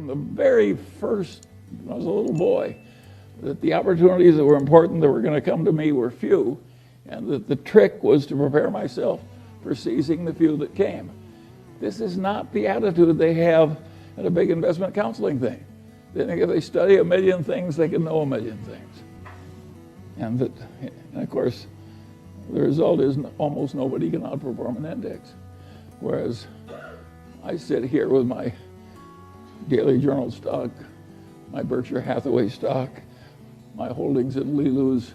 from the very first, when I was a little boy, that the opportunities that were important that were going to come to me were few, and that the trick was to prepare myself for seizing the few that came. This is not the attitude they have at a big investment counseling thing. They think if they study a million things, they can know a million things. And of course, the result is almost nobody can outperform an index. Whereas I sit here with my Daily Journal stock, my Berkshire Hathaway stock, my holdings in Lilu's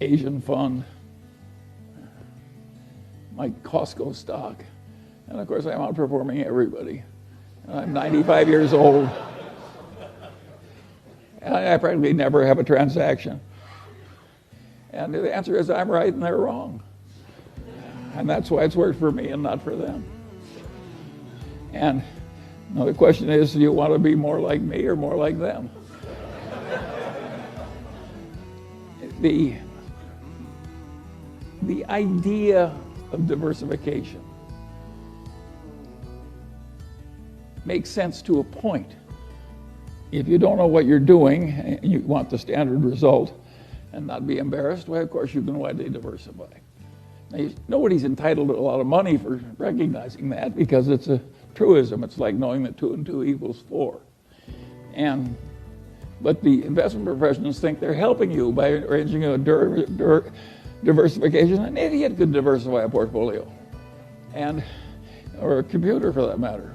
Asian fund, my Costco stock, and of course I'm outperforming everybody. And I'm 95 years old, and I practically never have a transaction. And the answer is I'm right and they're wrong. And that's why it's worked for me and not for them. And the question is, do you want to be more like me or more like them? The idea of diversification makes sense to a point. If you don't know what you're doing and you want the standard result and not be embarrassed, well, of course you can widely diversify. Now, nobody's entitled to a lot of money for recognizing that because it's a truism. It's like knowing that 2 and 2 equals 4. But the investment professionals think they're helping you by arranging a diversification. An idiot could diversify a portfolio, or a computer for that matter.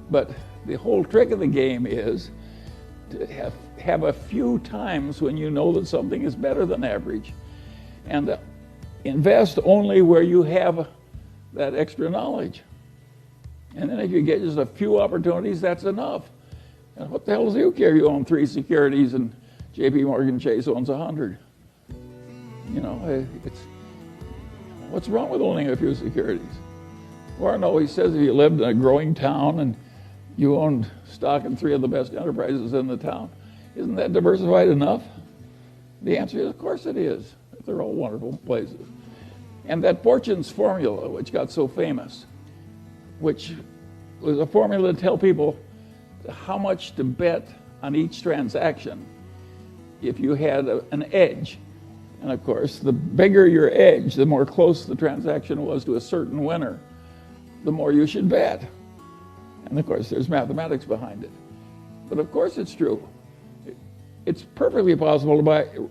But the whole trick of the game is to have a few times when you know that something is better than average, and invest only where you have that extra knowledge. And then if you get just a few opportunities, that's enough. And what the hell does you care? You own 3 securities and J.P. Morgan Chase owns 100. What's wrong with owning a few securities? Warren always says if you lived in a growing town and you owned stock in 3 of the best enterprises in the town, isn't that diversified enough? The answer is, of course it is. They're all wonderful places. And that Fortune's formula, which got so famous, which was a formula to tell people how much to bet on each transaction if you had an edge. And of course, the bigger your edge, the more close the transaction was to a certain winner, the more you should bet. And of course, there's mathematics behind it. But of course it's true. It's perfectly possible to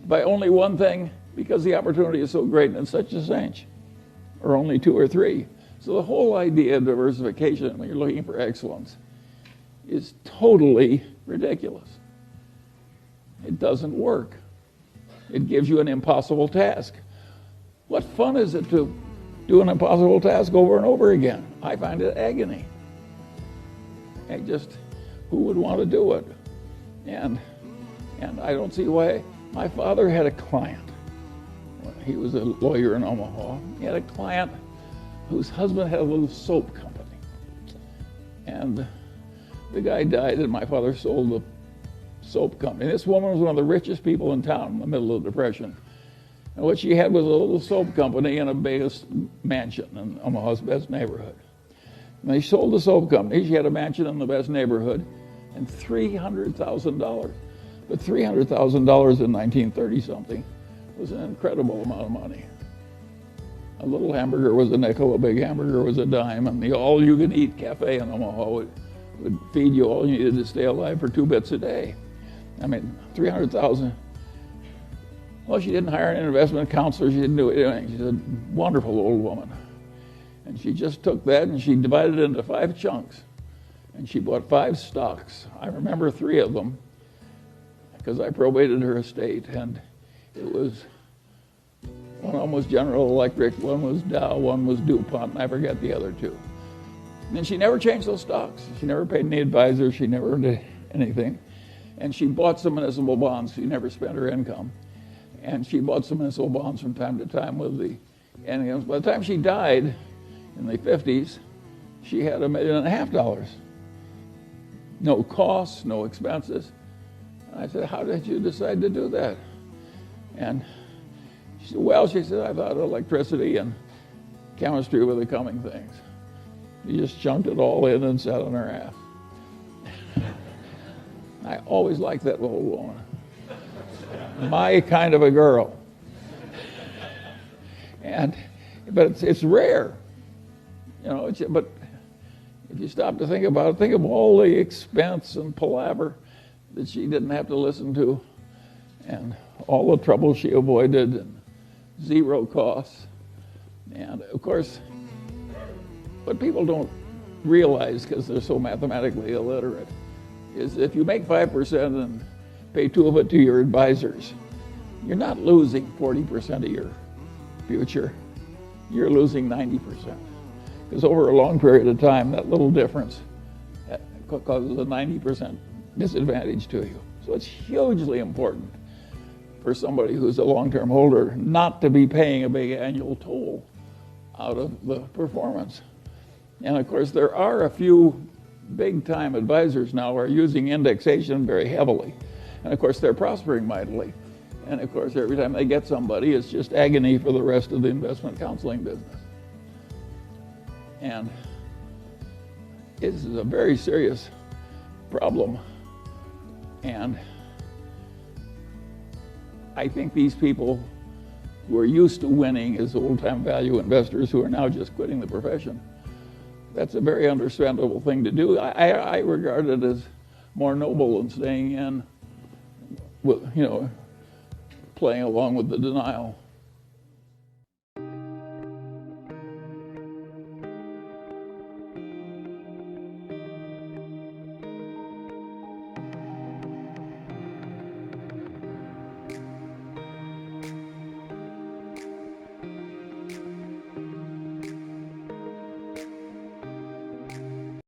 buy only one thing because the opportunity is so great and such a cinch, or only 2 or 3. So the whole idea of diversification when you're looking for excellence is totally ridiculous. It doesn't work. It gives you an impossible task. What fun is it to do an impossible task over and over again? I find it agony. Who would want to do it? And I don't see why. My father had a client. He was a lawyer in Omaha. He had a client whose husband had a little soap company. And the guy died and my father sold the soap company. This woman was one of the richest people in town in the middle of the Depression. And what she had was a little soap company in a big mansion in Omaha's best neighborhood. And they sold the soap company. She had a mansion in the best neighborhood and $300,000. But $300,000 in 1930-something was an incredible amount of money. A little hamburger was a nickel, a big hamburger was a dime, and the all-you-can-eat cafe in Omaha would feed you all you needed to stay alive for 2 bits a day. I mean, $300,000. Well, she didn't hire an investment counselor. She didn't do anything. She's a wonderful old woman. And she just took that and she divided it into 5 chunks. And she bought 5 stocks. I remember 3 of them because I probated her estate. And it was, one of them was General Electric, one was Dow, one was DuPont, and I forget the other 2. And she never changed those stocks. She never paid any advisor. She never did anything. And she bought some municipal bonds. She never spent her income. And she bought some municipal bonds from time to time with the incomes. By the time she died in the 50s, she had $1.5 million. No costs, no expenses. And I said, how did you decide to do that? And she said, I thought electricity and chemistry were the coming things. She just chunked it all in and sat on her ass. I always liked that little woman. My kind of a girl. But it's rare, you know. But if you stop to think about it, think of all the expense and palaver that she didn't have to listen to, and all the trouble she avoided, and zero costs. And of course, what people don't realize, because they're so mathematically illiterate, is if you make 5% and pay 2 of it to your advisors, you're not losing 40% of your future. You're losing 90%. Because over a long period of time, that little difference causes a 90% disadvantage to you. So it's hugely important for somebody who's a long-term holder not to be paying a big annual toll out of the performance. And of course, there are a few big-time advisors now who are using indexation very heavily. And of course, they're prospering mightily. And of course, every time they get somebody, it's just agony for the rest of the investment counseling business. And this is a very serious problem. And I think these people who are used to winning as old-time value investors who are now just quitting the profession, that's a very understandable thing to do. I regard it as more noble than staying in, with, you know, playing along with the denial.